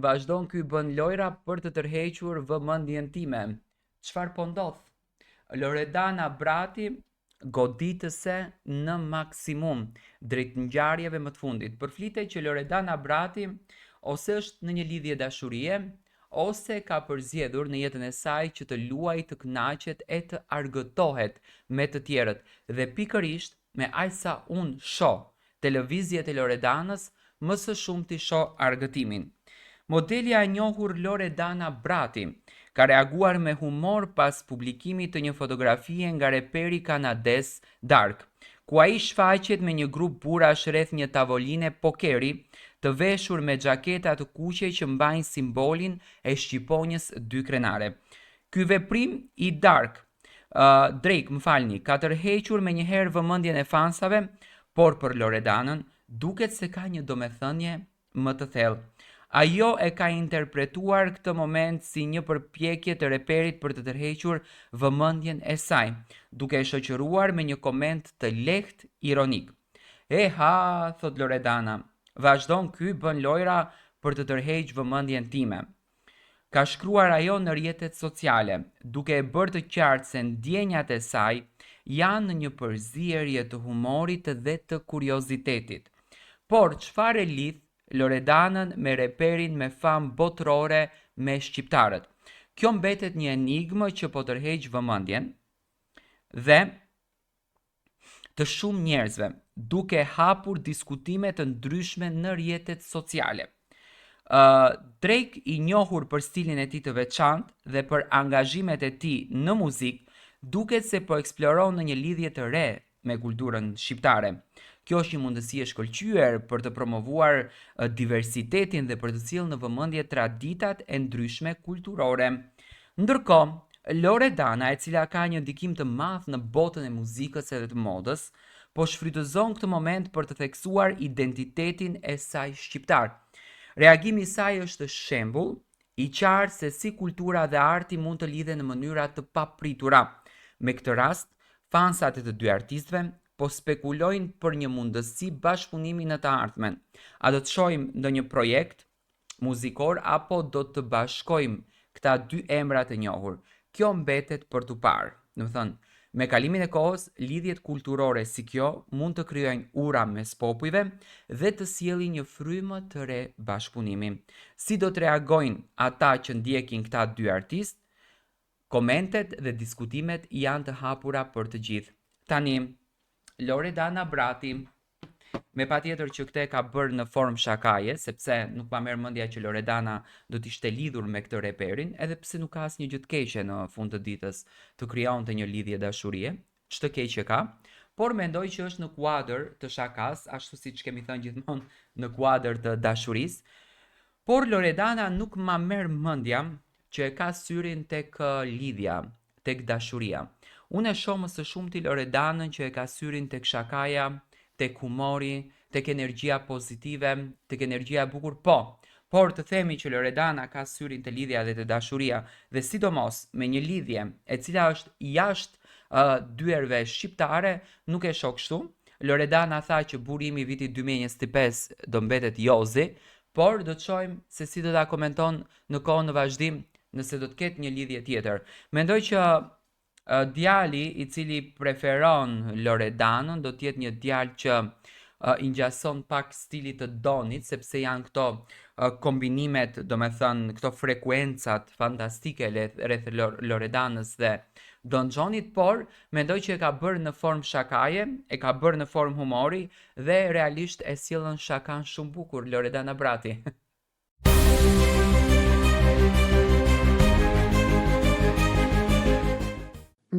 Vazhdon ky bën lojra për të tërhequr vëmendjen time. Çfarë po ndodh? Loredana Brati goditëse në maksimum drejt ngjarjeve më të fundit. Përflitet që Loredana Brati ose është në një lidhje dashurie, ose ka përzgjedhur në jetën e saj që të luajë, të kënaqet e të argëtohet me të tjerët. Dhe pikërisht me aq sa unë shoh televizjet e Loredanës, më së shumti shoh argëtimin. Modelja e njohur Loredana Brati ka reaguar me humor pas publikimit të një fotografie nga reperi kanades Dark, ku ai shfaqet me një grup burrash rreth një tavoline pokeri, të veshur me xhaketa të kuqe që mbajnë simbolin e shqiponjës dy krenare. Ky veprim i Drake, ka tërhequr me njëherë vëmendjen e fansave, por për Loredanën duket se ka një domethënie më të thellë. Ajo e ka interpretuar këtë moment si një përpjekje të reperit për të tërhequr vëmendjen e saj, duke e shoqëruar me një koment të lehtë ironik. Thot Loredana, vazhdon ky bën lojra për të tërhequr vëmendjen time. Ka shkruar ajo në rrjetet sociale, duke e bërë të qartë se ndjenjat e saj janë në një përzierje të humorit dhe të kuriozitetit. Por çfarë e lidh Loredanën me reperin me famë botërore me shqiptarët? Kjo mbetet një enigmë që po tërheq vëmendjen dhe të shumë njerëzve, duke hapur diskutime të ndryshme në rrjetet sociale. Drake, i njohur për stilin e tij të veçantë dhe për angazhimet e tij në muzikë, duket se po eksploron në një lidhje të re me kulturën shqiptare. Kjo është një mundësi e shkëlqyer për të promovuar diversitetin dhe për të cilë në vëmendje traditat e ndryshme kulturore. Ndërkohë, Loredana, e cila ka një ndikim të madh në botën e muzikës edhe të modës, po shfrytëzon këtë moment për të theksuar identitetin e saj shqiptar. Reagimi i saj është shembull i qartë se si kultura dhe arti mund të lidhen në mënyra të papritura. Me këtë rast, fansat e të dy artistëve po spekulojnë për një mundësi bashkëpunimi në të ardhmen. A do të shohim ndonjë projekt muzikor apo do të bashkojmë këta dy emra të njohur? Kjo mbetet për tu parë. Do të thënë, me kalimin e kohës, lidhjet kulturore si kjo mund të krijojnë ura mes popujve dhe të sjellin një frymë të re bashkëpunimi. Si do të reagojnë ata që ndjekin këta dy artistë? Komentet dhe diskutimet janë të hapura për të gjithë. Tani, Loredana Brati, me patjetër që këtë ka bërë në formë shakaje, sepse nuk pa merr mendja që Loredana do të ishte lidhur me këtë reperin, edhe pse nuk ka asnjë gjë të keqe në fund të ditës të krijonte një lidhje dashurie, ç'të keqe ka, por mendoj që është në kuadër të shakas, ashtu siç kemi thënë gjithmonë, në kuadër të dashurisë. Por Loredana nuk ma merr mendja që e ka syrin tek lidhja, tek dashuria. Unë e shoh më së shumti Loredanën që e ka syrin tek shakaja, tek humori, tek energjia pozitive, tek energjia e bukur, por të themi që Loredana ka syrin te lidhja dhe te dashuria, dhe sidomos me një lidhje e cila është jashtë dyerve shqiptare, nuk e shoh kështu. Loredana tha që burimi i vitit 2025 do mbetet Jozi, por do të shohim se si do ta komenton në kohën e vazhdim nëse do të ketë një lidhje tjetër. Mendoj që djali i cili preferon Loredanën do të jetë një djalë që i ngjason pak stilit të Donit, sepse janë këto kombinimet, domethënë këto frekuencat fantastike rreth Loredanës dhe Don Gjonit, por mendoj që e ka bërë në formë shakaje, e ka bërë në formë humori dhe realisht e sjellën shakan shumë bukur Loredana Brati.